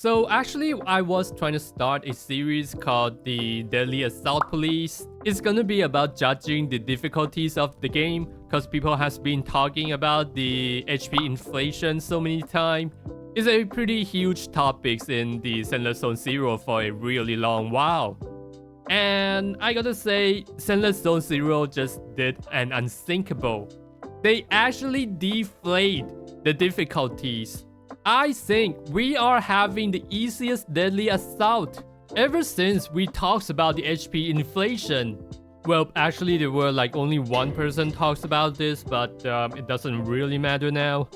So actually, I was trying to start a series called the Deadly Assault Police. It's gonna be about judging the difficulties of the game, because people has been talking about the HP inflation so many times. It's a pretty huge topic in the Zenless Zone Zero for a really long while. And I gotta say, Zenless Zone Zero just did an unthinkable. They actually deflate the difficulties. I think we are having the easiest deadly assault ever since we talked about the HP inflation. Well, actually there were like only one person talks about this, but it doesn't really matter now.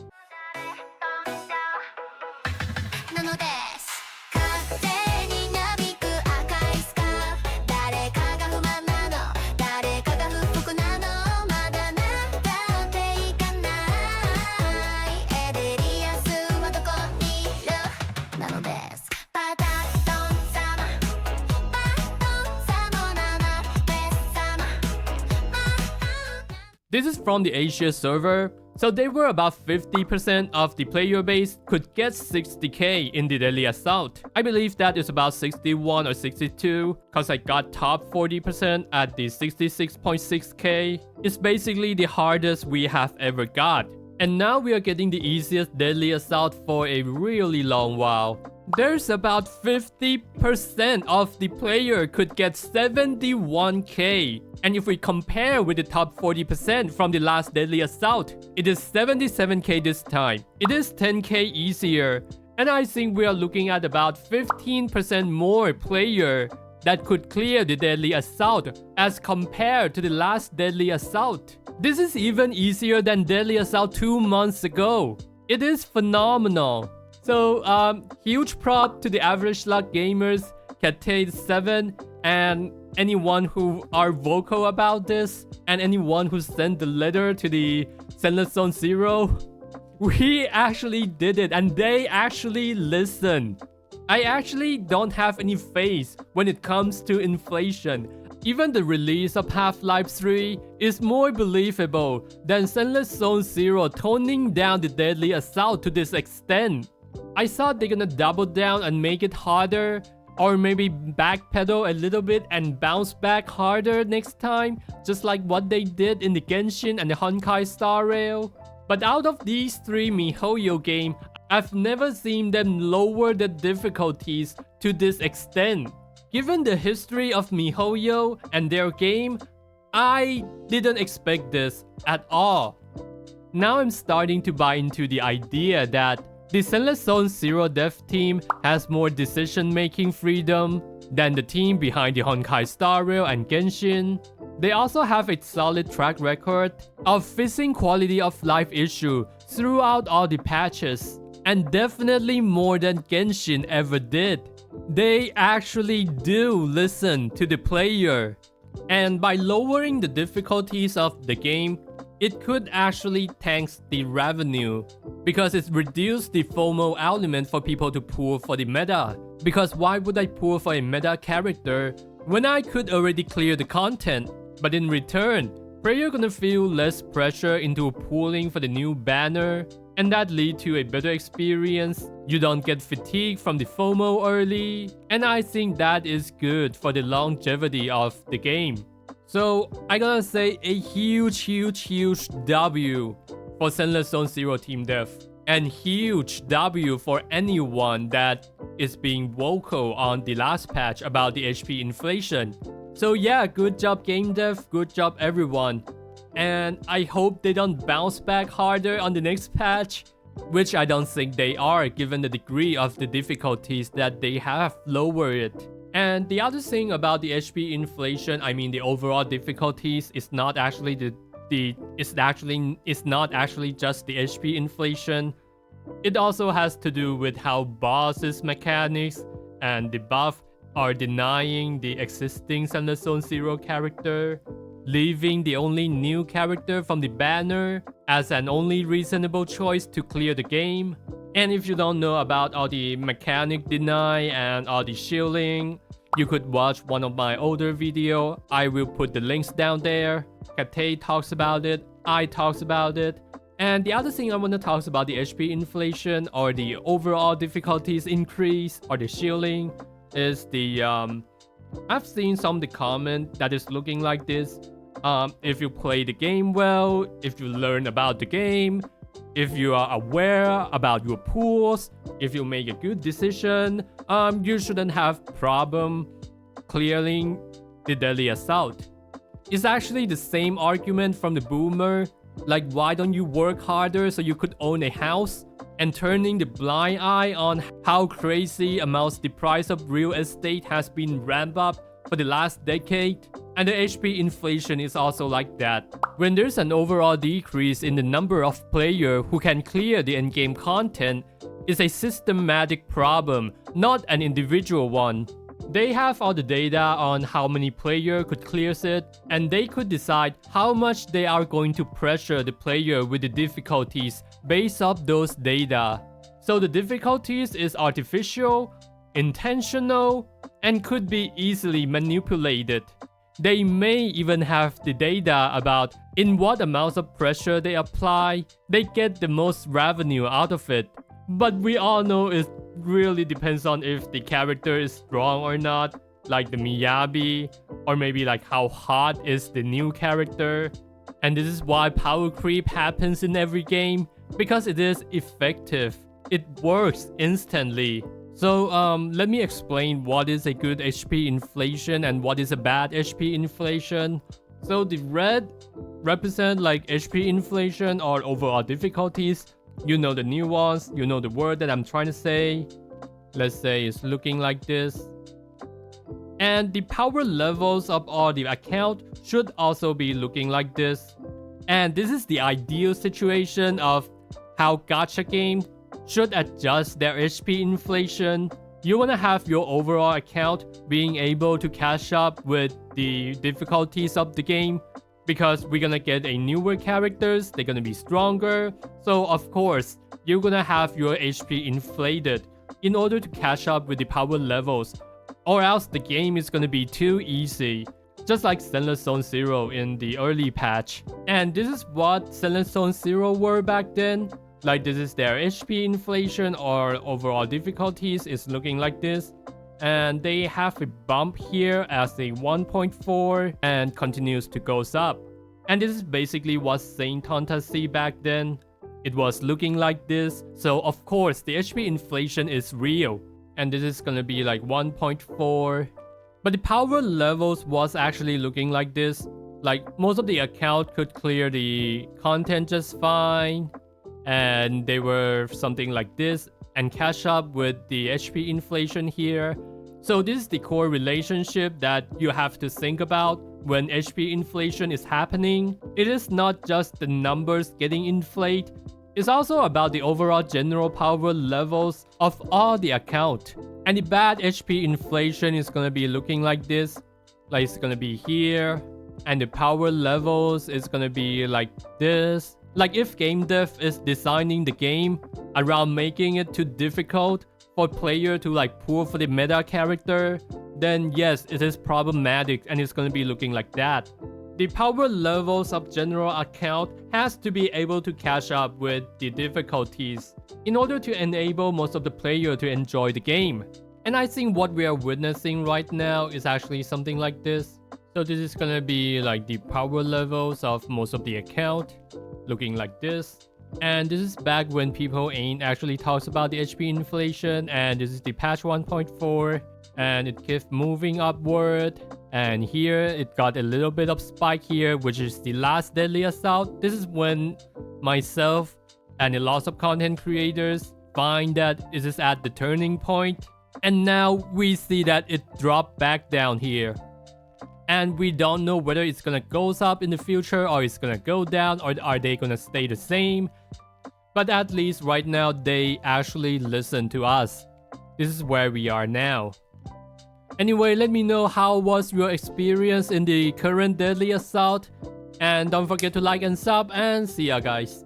This is from the Asia server, so they were about 50% of the player base could get 60k in the Deadly Assault. I believe that is about 61 or 62, cause I got top 40% at the 66.6k. It's basically the hardest we have ever got. And now we are getting the easiest Deadly Assault for a really long while. There's about 50% of the player could get 71k. And if we compare with the top 40% from the last Deadly Assault, it is 77k this time. It is 10k easier. And I think we are looking at about 15% more player that could clear the Deadly Assault as compared to the last Deadly Assault. This is even easier than Deadly Assault 2 months ago. It is phenomenal. So, huge prop to the average luck gamers, Cat7, and anyone who are vocal about this, and anyone who sent the letter to the Zenless Zone Zero. We actually did it, and they actually listened. I actually don't have any faith when it comes to inflation. Even the release of Half-Life 3 is more believable than Zenless Zone Zero toning down the Deadly Assault to this extent. I thought they're gonna double down and make it harder, or maybe backpedal a little bit and bounce back harder next time, just like what they did in the Genshin and the Honkai Star Rail. But out of these three MiHoYo games, I've never seen them lower the difficulties to this extent. Given the history of MiHoYo and their game, I didn't expect this at all. Now I'm starting to buy into the idea that the Zenless Zone Zero dev team has more decision-making freedom than the team behind the Honkai Star Rail and Genshin. They also have a solid track record of fixing quality of life issue throughout all the patches, and definitely more than Genshin ever did. They actually do listen to the player, and by lowering the difficulties of the game, it could actually tank the revenue, because it's reduced the FOMO element for people to pull for the meta. Because why would I pull for a meta character when I could already clear the content? But in return, player gonna feel less pressure into pulling for the new banner, and that lead to a better experience. You don't get fatigued from the FOMO early, and I think that is good for the longevity of the game. So I gotta say a huge W for Zenless Zone Zero team dev, and huge W for anyone that is being vocal on the last patch about the HP inflation. So yeah, good job game dev, good job everyone. And I hope they don't bounce back harder on the next patch, which I don't think they are given the degree of the difficulties that they have lowered it. And the other thing about the HP inflation, I mean the overall difficulties, is not actually it's not actually just the HP inflation. It also has to do with how bosses mechanics and the buff are denying the existing Zenless Zone Zero character, leaving the only new character from the banner as an only reasonable choice to clear the game. And if you don't know about all the mechanic deny and all the shielding, you could watch one of my older video. I will put the links down there. Kate talks about it, I talks about it. And the other thing I want to talk about the HP inflation or the overall difficulties increase or the shielding is the I've seen some of the comment that is looking like this. If you play the game well, if you learn about the game, if you are aware about your pools, if you make a good decision, you shouldn't have problem clearing the Deadly Assault. It's actually the same argument from the boomer. Like, why don't you work harder so you could own a house? And turning the blind eye on how crazy amounts the price of real estate has been ramped up for the last decade. And the HP inflation is also like that. When there's an overall decrease in the number of players who can clear the endgame content, it's a systematic problem, not an individual one. They have all the data on how many players could clear it, and they could decide how much they are going to pressure the player with the difficulties based off those data. So the difficulties is artificial, intentional, and could be easily manipulated. They may even have the data about in what amounts of pressure they apply, they get the most revenue out of it. But we all know it really depends on if the character is strong or not, like the Miyabi, or maybe like how hot is the new character. And this is why power creep happens in every game, because it is effective. It works instantly. So let me explain what is a good HP inflation and what is a bad HP inflation. So the red represent like HP inflation or overall difficulties. You know the nuance, you know the word that I'm trying to say. Let's say it's looking like this. And the power levels of all the account should also be looking like this. And this is the ideal situation of how gacha game should adjust their HP inflation. You want to have your overall account being able to catch up with the difficulties of the game, because we're gonna get a newer characters, they're gonna be stronger. So of course, you're gonna have your HP inflated in order to catch up with the power levels, or else the game is gonna be too easy. Just like Zenless Zone Zero in the early patch. And this is what Zenless Zone Zero were back then. Like, this is their HP inflation or overall difficulties is looking like this. And they have a bump here as a 1.4 and continues to goes up. And this is basically what Saint Tonta see back then. It was looking like this. So of course the HP inflation is real. And this is gonna be like 1.4. But the power levels was actually looking like this. Like, most of the account could clear the content just fine. And they were something like this and catch up with the HP inflation here. So this is the core relationship that you have to think about when HP inflation is happening. It is not just the numbers getting inflated, it's also about the overall general power levels of all the account. And the bad HP inflation is gonna be looking like this. Like, it's gonna be here. And the power levels is gonna be like this. Like, if game dev is designing the game around making it too difficult for player to like pull for the meta character, then yes, it is problematic and it's gonna be looking like that. The power levels of general account has to be able to catch up with the difficulties in order to enable most of the player to enjoy the game. And I think what we are witnessing right now is actually something like this. So this is gonna be like the power levels of most of the account, looking like this. And this is back when people ain't actually talks about the HP inflation, and this is the patch 1.4, and it keeps moving upward. And here it got a little bit of spike here, which is the last Deadly Assault. This is when myself and a lot of content creators find that it is at the turning point. And now we see that it dropped back down here. And we don't know whether it's gonna go up in the future or it's gonna go down, or are they gonna stay the same. But at least right now they actually listen to us. This is where we are now. Anyway, let me know how was your experience in the current Deadly Assault. And don't forget to like and sub, and see ya guys.